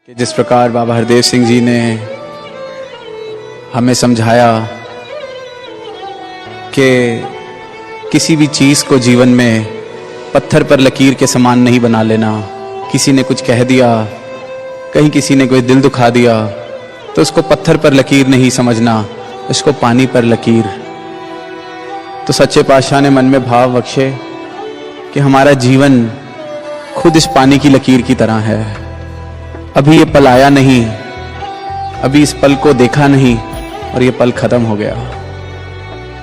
कि जिस प्रकार बाबा हरदेव सिंह जी ने हमें समझाया कि किसी भी चीज़ को जीवन में पत्थर पर लकीर के समान नहीं बना लेना। किसी ने कुछ कह दिया, कहीं किसी ने कोई दिल दुखा दिया, तो उसको पत्थर पर लकीर नहीं समझना, उसको पानी पर लकीर। तो सच्चे पातशाह ने मन में भाव बख्शे कि हमारा जीवन खुद इस पानी की लकीर की तरह है। अभी ये पल आया नहीं, अभी इस पल को देखा नहीं और ये पल खत्म हो गया।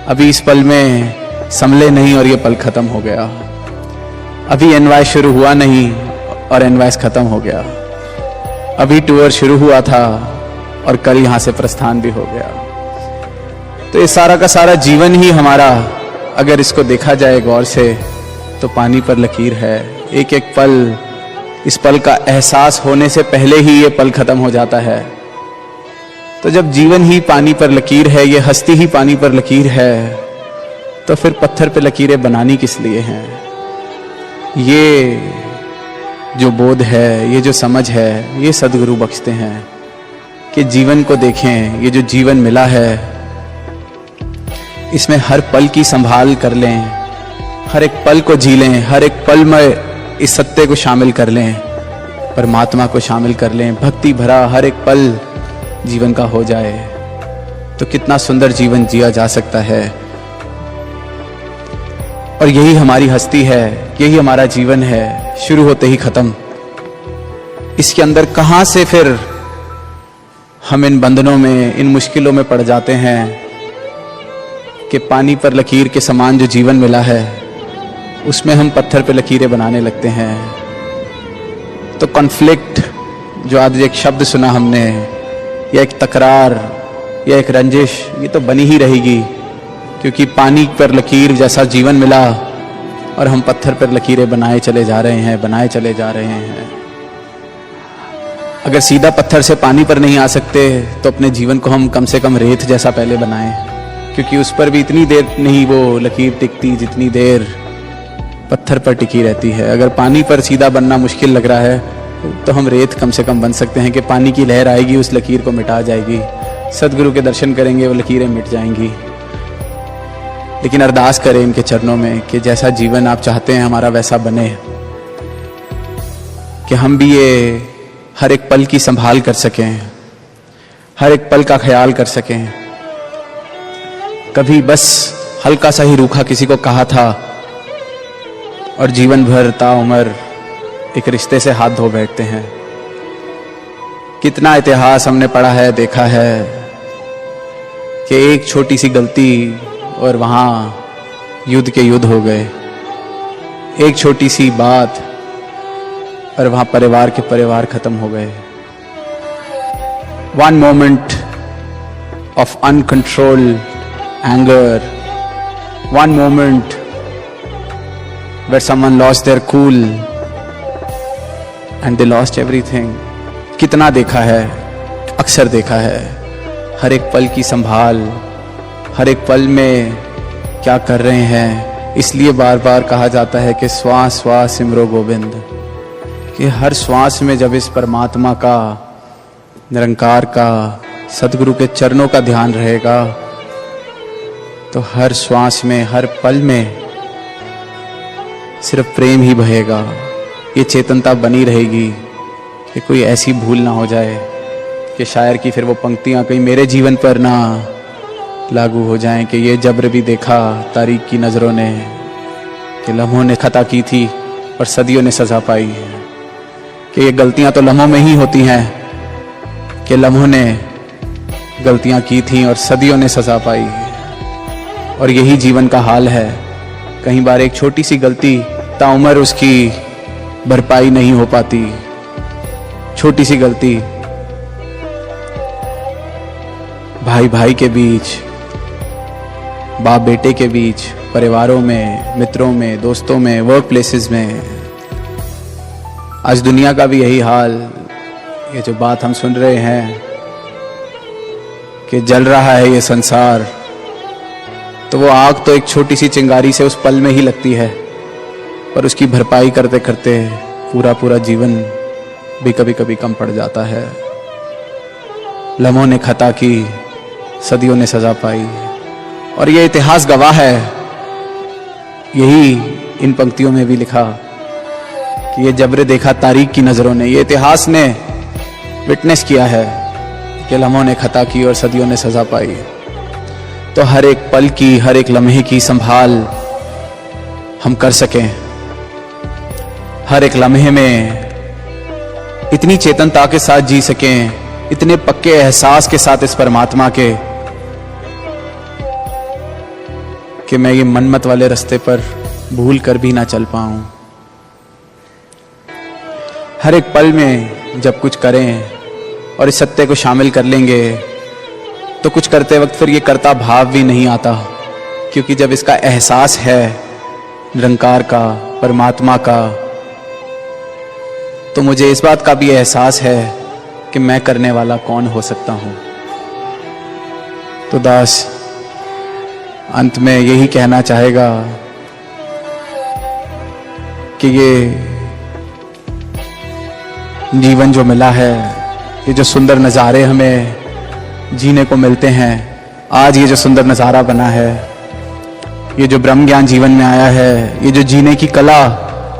अभी इस पल में संभले नहीं और ये पल खत्म हो गया। अभी एनवाइस शुरू हुआ नहीं और एनवाइस खत्म हो गया। अभी टूर शुरू हुआ था और कल यहां से प्रस्थान भी हो गया। तो ये सारा का सारा जीवन ही हमारा, अगर इसको देखा जाए गौर से, तो पानी पर लकीर है। एक एक पल, इस पल का एहसास होने से पहले ही ये पल खत्म हो जाता है। तो जब जीवन ही पानी पर लकीर है, ये हस्ती ही पानी पर लकीर है, तो फिर पत्थर पे लकीरें बनानी किस लिए हैं? ये जो बोध है, ये जो समझ है, ये सदगुरु बख्शते हैं कि जीवन को देखें। ये जो जीवन मिला है, इसमें हर पल की संभाल कर लें, हर एक पल को जी लें, हर एक पल में इस सत्य को शामिल कर लें, परमात्मा को शामिल कर लें। भक्ति भरा हर एक पल जीवन का हो जाए तो कितना सुंदर जीवन जिया जा सकता है। और यही हमारी हस्ती है, यही हमारा जीवन है, शुरू होते ही खत्म। इसके अंदर कहां से फिर हम इन बंधनों में, इन मुश्किलों में पड़ जाते हैं कि पानी पर लकीर के समान जो जीवन मिला है, उसमें हम पत्थर पे लकीरें बनाने लगते हैं। तो कॉन्फ्लिक्ट, जो आज एक शब्द सुना हमने, या एक तकरार या एक रंजिश, ये तो बनी ही रहेगी, क्योंकि पानी पर लकीर जैसा जीवन मिला और हम पत्थर पर लकीरें बनाए चले जा रहे हैं, बनाए चले जा रहे हैं। अगर सीधा पत्थर से पानी पर नहीं आ सकते, तो अपने जीवन को हम कम से कम रेत जैसा पहले बनाएं, क्योंकि उस पर भी इतनी देर नहीं वो लकीर टिकती जितनी देर पत्थर पर टिकी रहती है। अगर पानी पर सीधा बनना मुश्किल लग रहा है, तो हम रेत कम से कम बन सकते हैं कि पानी की लहर आएगी, उस लकीर को मिटा जाएगी। सदगुरु के दर्शन करेंगे, वो लकीरें मिट जाएंगी। लेकिन अरदास करें इनके चरणों में कि जैसा जीवन आप चाहते हैं हमारा वैसा बने, कि हम भी ये हर एक पल की संभाल कर सकें, हर एक पल का ख्याल कर सकें। कभी बस हल्का सा ही रूखा किसी को कहा था और जीवन भर ताउम्र एक रिश्ते से हाथ धो बैठते हैं। कितना इतिहास हमने पढ़ा है, देखा है कि एक छोटी सी गलती और वहां युद्ध के युद्ध हो गए। एक छोटी सी बात और वहां परिवार के परिवार खत्म हो गए। One moment of uncontrolled anger, one moment where someone lost their cool and they lost everything. कितना देखा है, अक्सर देखा है। हर एक पल की संभाल, हर एक पल में क्या कर रहे हैं। इसलिए बार बार कहा जाता है कि श्वास श्वास सिमरो गोविंद, कि हर श्वास में जब इस परमात्मा का, निरंकार का, सदगुरु के चरणों का ध्यान रहेगा, तो हर श्वास में, हर पल में सिर्फ प्रेम ही बहेगा। ये चेतनता बनी रहेगी कि कोई ऐसी भूल ना हो जाए कि शायर की फिर वो पंक्तियां कहीं मेरे जीवन पर ना लागू हो जाएं कि ये जबर भी देखा तारीख की नज़रों ने, कि लम्हों ने खता की थी और सदियों ने सज़ा पाई है। कि ये गलतियां तो लम्हों में ही होती हैं, कि लम्हों ने गलतियां की थी और सदियों ने सज़ा पाई है। और यही जीवन का हाल है। कई बार एक छोटी सी गलती ताउम्र उसकी भरपाई नहीं हो पाती। छोटी सी गलती भाई भाई के बीच, बाप बेटे के बीच, परिवारों में, मित्रों में, दोस्तों में, वर्क प्लेसेस में। आज दुनिया का भी यही हाल। ये जो बात हम सुन रहे हैं कि जल रहा है ये संसार, तो वो आग तो एक छोटी सी चिंगारी से उस पल में ही लगती है, पर उसकी भरपाई करते करते पूरा पूरा जीवन भी कभी कभी कम पड़ जाता है। लम्हों ने खता की, सदियों ने सजा पाई, और ये इतिहास गवाह है। यही इन पंक्तियों में भी लिखा कि ये जबरे देखा तारीख की नजरों ने, ये इतिहास ने विटनेस किया है कि लम्हों ने खता की और सदियों ने सजा पाई। तो हर एक पल की, हर एक लम्हे की संभाल हम कर सकें, हर एक लम्हे में इतनी चेतनता के साथ जी सकें, इतने पक्के एहसास के साथ इस परमात्मा के, कि मैं ये मनमत वाले रास्ते पर भूल कर भी ना चल पाऊं। हर एक पल में जब कुछ करें और इस सत्य को शामिल कर लेंगे तो कुछ करते वक्त फिर ये कर्ता भाव भी नहीं आता, क्योंकि जब इसका एहसास है निरंकार का, परमात्मा का, तो मुझे इस बात का भी एहसास है कि मैं करने वाला कौन हो सकता हूं। तो दास अंत में यही कहना चाहेगा कि ये जीवन जो मिला है, ये जो सुंदर नज़ारे हमें जीने को मिलते हैं, आज ये जो सुंदर नज़ारा बना है, ये जो ब्रह्म ज्ञान जीवन में आया है, ये जो जीने की कला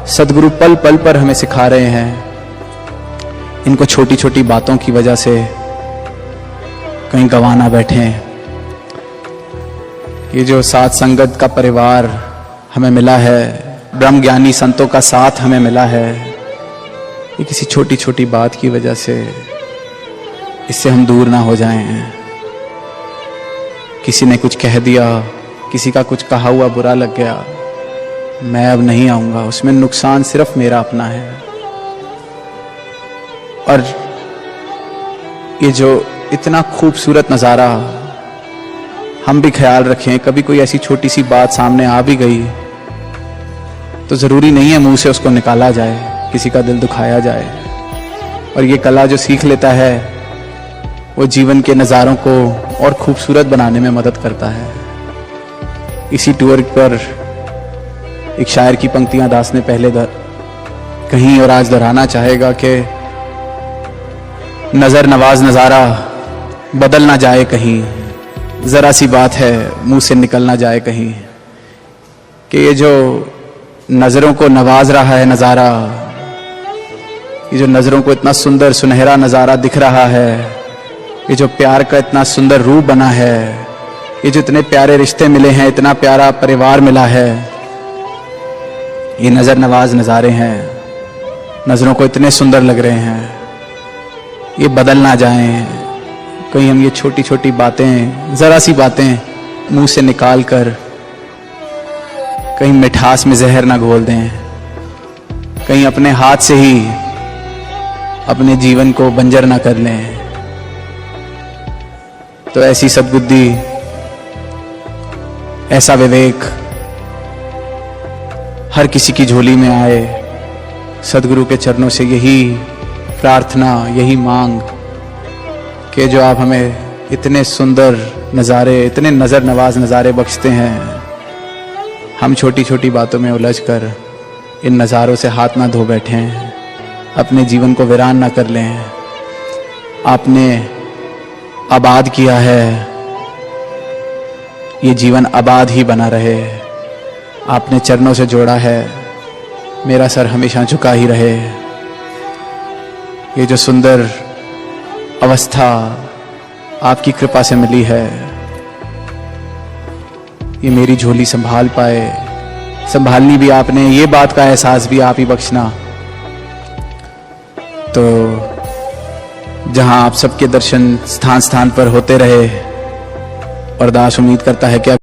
सदगुरु पल पल पर हमें सिखा रहे हैं, इनको छोटी छोटी बातों की वजह से कहीं गंवा ना बैठें। ये जो साथ संगत का परिवार हमें मिला है, ब्रह्म ज्ञानी संतों का साथ हमें मिला है, ये किसी छोटी छोटी बात की वजह से इससे हम दूर ना हो जाएं। किसी ने कुछ कह दिया, किसी का कुछ कहा हुआ बुरा लग गया, मैं अब नहीं आऊंगा, उसमें नुकसान सिर्फ मेरा अपना है। और ये जो इतना खूबसूरत नज़ारा, हम भी ख्याल रखें, कभी कोई ऐसी छोटी सी बात सामने आ भी गई तो ज़रूरी नहीं है मुंह से उसको निकाला जाए, किसी का दिल दुखाया जाए। और ये कला जो सीख लेता है वो जीवन के नज़ारों को और खूबसूरत बनाने में मदद करता है। इसी टूर पर एक शायर की पंक्तियां दास ने पहले कहीं और आज दोहराना चाहेगा कि नज़र नवाज नज़ारा बदल ना जाए कहीं, ज़रा सी बात है मुंह से निकल ना जाए कहीं। कि ये जो नज़रों को नवाज रहा है नज़ारा, ये जो नज़रों को इतना सुंदर सुनहरा नज़ारा दिख रहा है, ये जो प्यार का इतना सुंदर रूप बना है, ये जो इतने प्यारे रिश्ते मिले हैं, इतना प्यारा परिवार मिला है, ये नज़र नवाज नज़ारे हैं, नज़रों को इतने सुंदर लग रहे हैं, ये बदल ना जाएं कहीं। हम ये छोटी छोटी बातें, ज़रा सी बातें मुंह से निकाल कर कहीं मिठास में जहर ना घोल दें, कहीं अपने हाथ से ही अपने जीवन को बंजर ना कर लें। तो ऐसी सद्बुद्धि, ऐसा विवेक हर किसी की झोली में आए। सदगुरु के चरणों से यही प्रार्थना, यही मांग कि जो आप हमें इतने सुंदर नज़ारे, इतने नज़र नवाज नज़ारे बख्शते हैं, हम छोटी छोटी बातों में उलझकर इन नज़ारों से हाथ ना धो बैठें, अपने जीवन को वीरान ना कर लें। आपने आबाद किया है, ये जीवन आबाद ही बना रहे। आपने चरणों से जोड़ा है, मेरा सर हमेशा झुका ही रहे। ये जो सुंदर अवस्था आपकी कृपा से मिली है, ये मेरी झोली संभाल पाए, संभालनी भी आपने, ये बात का एहसास भी आप ही बख्शना। तो जहां आप सबके दर्शन स्थान स्थान पर होते रहे, और दास उम्मीद करता है कि